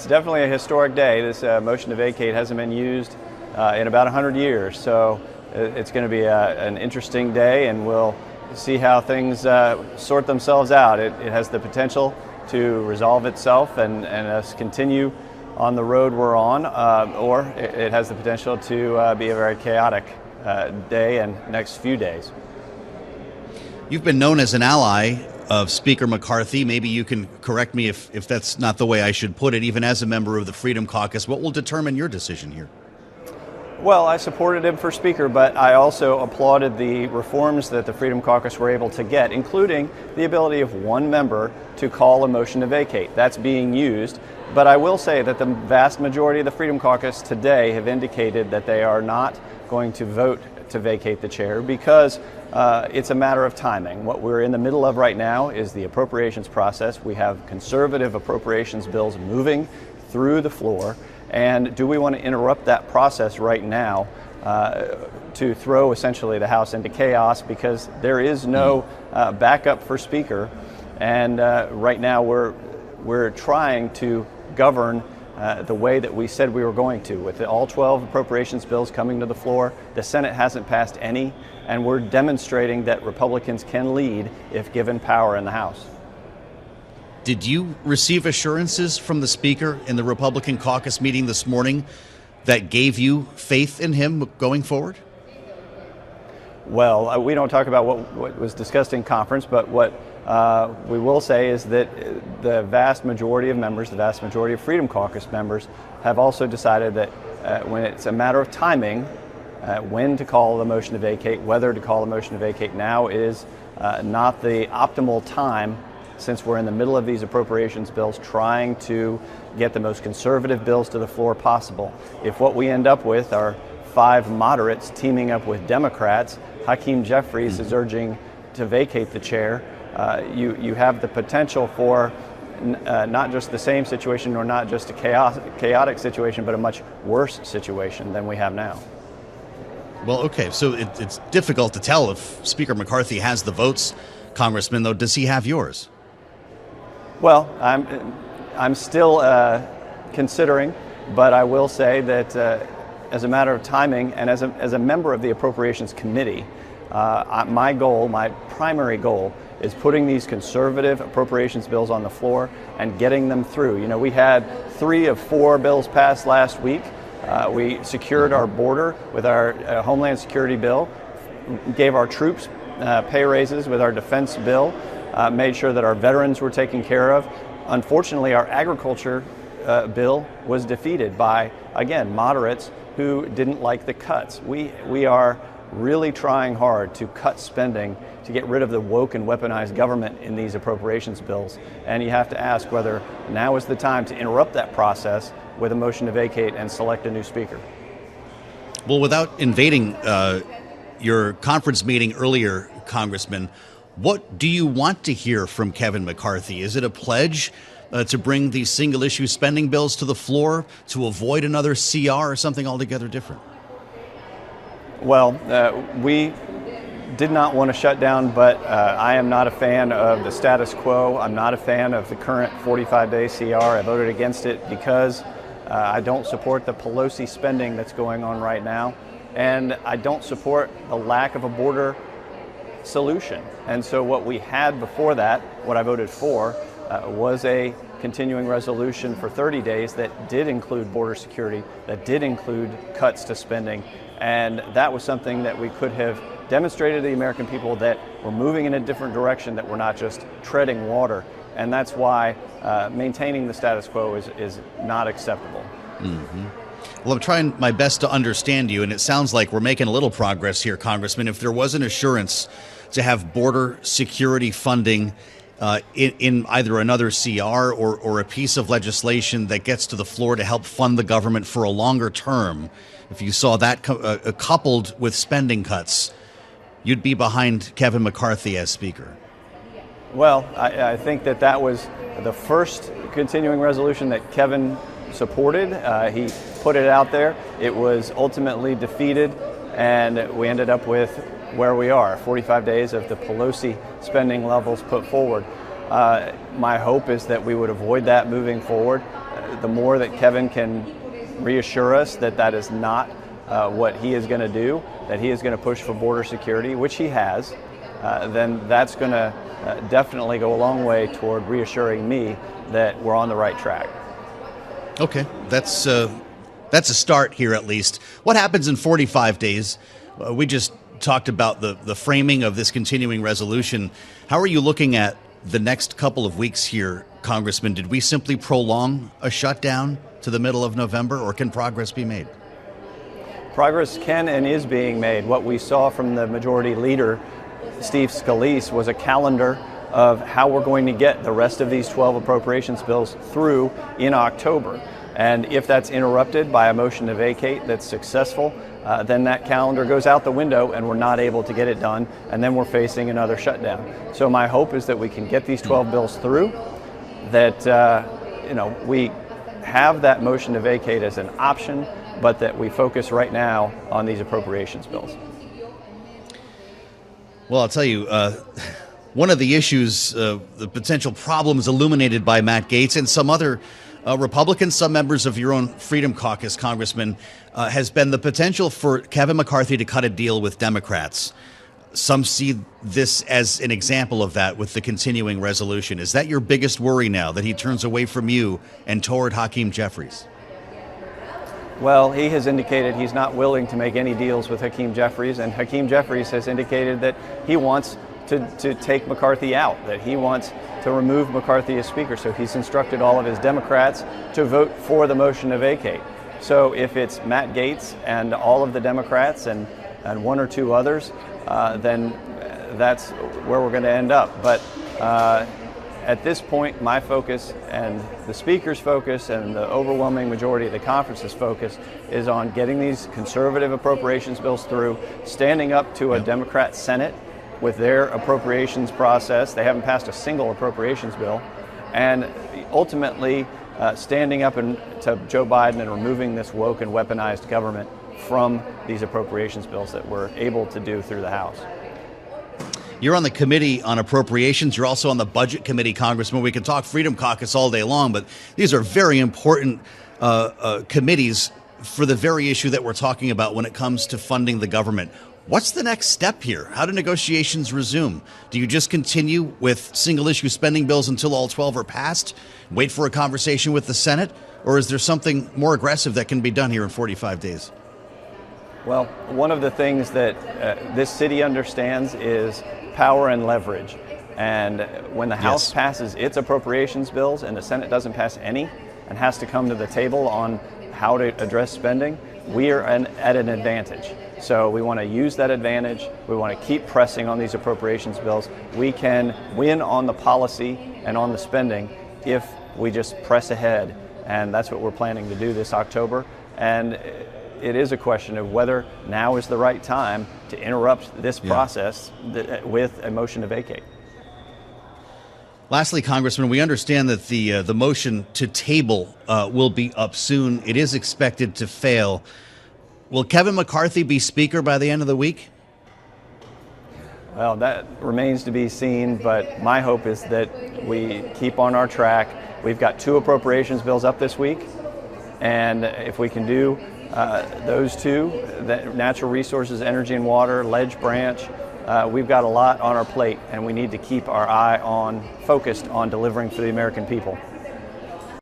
It's definitely a historic day. This motion to vacate hasn't been used in about 100 years, so it's going to be an interesting day, and we'll see how things sort themselves out. It has the potential to resolve itself and us continue on the road we're on, or it has the potential to be a very chaotic day and next few days. You've been known as an ally of Speaker McCarthy. Maybe you can correct me if that's not the way I should put it, even as a member of the Freedom Caucus. What will determine your decision here? Well, I supported him for Speaker, but I also applauded the reforms that the Freedom Caucus were able to get, including the ability of one member to call a motion to vacate. That's being used, but I will say that the vast majority of the Freedom Caucus today have indicated that they are not going to vote to vacate the chair because it's a matter of timing. What we're in the middle of right now is the appropriations process. We have conservative appropriations bills moving through the floor. And do we want to interrupt that process right now to throw essentially the House into chaos, because there is no backup for Speaker, and right now we're trying to govern the way that we said we were going to. With all 12 appropriations bills coming to the floor, the Senate hasn't passed any, and we're demonstrating that Republicans can lead if given power in the House. Did you receive assurances from the Speaker in the Republican caucus meeting this morning that gave you faith in him going forward? Well, we don't talk about what was discussed in conference, but what we will say is that the vast majority of members, the vast majority of Freedom Caucus members, have also decided that when it's a matter of timing, when to call the motion to vacate, whether to call the motion to vacate now is not the optimal time, since we're in the middle of these appropriations bills trying to get the most conservative bills to the floor possible. If what we end up with are 5 moderates teaming up with Democrats, Hakeem Jeffries is urging to vacate the chair, you have the potential for not just the same situation or not just a chaotic situation, but a much worse situation than we have now. Well, okay, so it's difficult to tell if Speaker McCarthy has the votes, Congressman, though. Does he have yours? Well, I'm still considering, but I will say that as a matter of timing and as a member of the Appropriations Committee, my primary goal is putting these conservative appropriations bills on the floor and getting them through. You know, we had 3 of 4 bills passed last week. We secured our border with our Homeland Security bill, gave our troops pay raises with our defense bill, made sure that our veterans were taken care of. Unfortunately, our agriculture bill was defeated by, again, moderates who didn't like the cuts. We are really trying hard to cut spending to get rid of the woke and weaponized government in these appropriations bills. And you have to ask whether now is the time to interrupt that process with a motion to vacate and select a new speaker. Well, without invading your conference meeting earlier, Congressman, what do you want to hear from Kevin McCarthy? Is it a pledge to bring these single-issue spending bills to the floor, to avoid another CR, or something altogether different? Well, we did not want to shut down, but I am not a fan of the status quo. I'm not a fan of the current 45-day CR. I voted against it because I don't support the Pelosi spending that's going on right now, and I don't support the lack of a border solution. And so what we had before that, what I voted for, was a continuing resolution for 30 days that did include border security, that did include cuts to spending, and that was something that we could have demonstrated to the American people that we're moving in a different direction, that we're not just treading water. And that's why maintaining the status quo is not acceptable. Mm-hmm. Well, I'm trying my best to understand you, and it sounds like we're making a little progress here, Congressman. If there was an assurance to have border security funding in either another CR or a piece of legislation that gets to the floor to help fund the government for a longer term, if you saw that coupled with spending cuts, you'd be behind Kevin McCarthy as Speaker. Well, I think that was the first continuing resolution that Kevin supported. He put it out there. It was ultimately defeated, and we ended up with where we are, 45 days of the Pelosi spending levels put forward. My hope is that we would avoid that moving forward. the more that Kevin can reassure us that that is not what he is going to do, that he is going to push for border security, which he has, then that's going to definitely go a long way toward reassuring me that we're on the right track. Okay, that's a start here at least. What happens in 45 days? We just talked about the framing of this continuing resolution. How are you looking at the next couple of weeks here, Congressman? Did we simply prolong a shutdown to the middle of November, or can progress be made? Progress can and is being made. What we saw from the majority leader, Steve Scalise, was a calendar of how we're going to get the rest of these 12 appropriations bills through in October. And if that's interrupted by a motion to vacate that's successful, then that calendar goes out the window and we're not able to get it done, and then we're facing another shutdown. So my hope is that we can get these 12 bills through, that we have that motion to vacate as an option, but that we focus right now on these appropriations bills. Well, I'll tell you, one of the issues, the potential problems illuminated by Matt Gaetz and some other Republicans, some members of your own Freedom Caucus, Congressman, has been the potential for Kevin McCarthy to cut a deal with Democrats. Some see this as an example of that with the continuing resolution. Is that your biggest worry now, that he turns away from you and toward Hakeem Jeffries? Well, he has indicated he's not willing to make any deals with Hakeem Jeffries, and Hakeem Jeffries has indicated that he wants to take McCarthy out, that he wants to remove McCarthy as Speaker. So he's instructed all of his Democrats to vote for the motion to vacate. So if it's Matt Gaetz and all of the Democrats and one or two others, then that's where we're going to end up. But at this point, my focus and the Speaker's focus and the overwhelming majority of the conference's focus is on getting these conservative appropriations bills through, standing up to a Democrat Senate with their appropriations process. They haven't passed a single appropriations bill. And ultimately, standing up to Joe Biden and removing this woke and weaponized government from these appropriations bills that we're able to do through the House. You're on the Committee on Appropriations. You're also on the Budget Committee, Congressman. We can talk Freedom Caucus all day long, but these are very important committees for the very issue that we're talking about when it comes to funding the government. What's the next step here? How do negotiations resume? Do you just continue with single-issue spending bills until all 12 are passed, wait for a conversation with the Senate, or is there something more aggressive that can be done here in 45 days? Well, one of the things that this city understands is power and leverage. And when the House passes its appropriations bills and the Senate doesn't pass any and has to come to the table on how to address spending, we are at an advantage. So we want to use that advantage. We want to keep pressing on these appropriations bills. We can win on the policy and on the spending if we just press ahead. And that's what we're planning to do this October. And it is a question of whether now is the right time to interrupt this process with a motion to vacate. Lastly, Congressman, we understand that the motion to table will be up soon. It is expected to fail. Will Kevin McCarthy be Speaker by the end of the week? Well, that remains to be seen, but my hope is that we keep on our track. We've got 2 appropriations bills up this week, and if we can do those 2, that natural resources, energy and water, ledge branch, we've got a lot on our plate, and we need to keep our eye focused on delivering for the American people.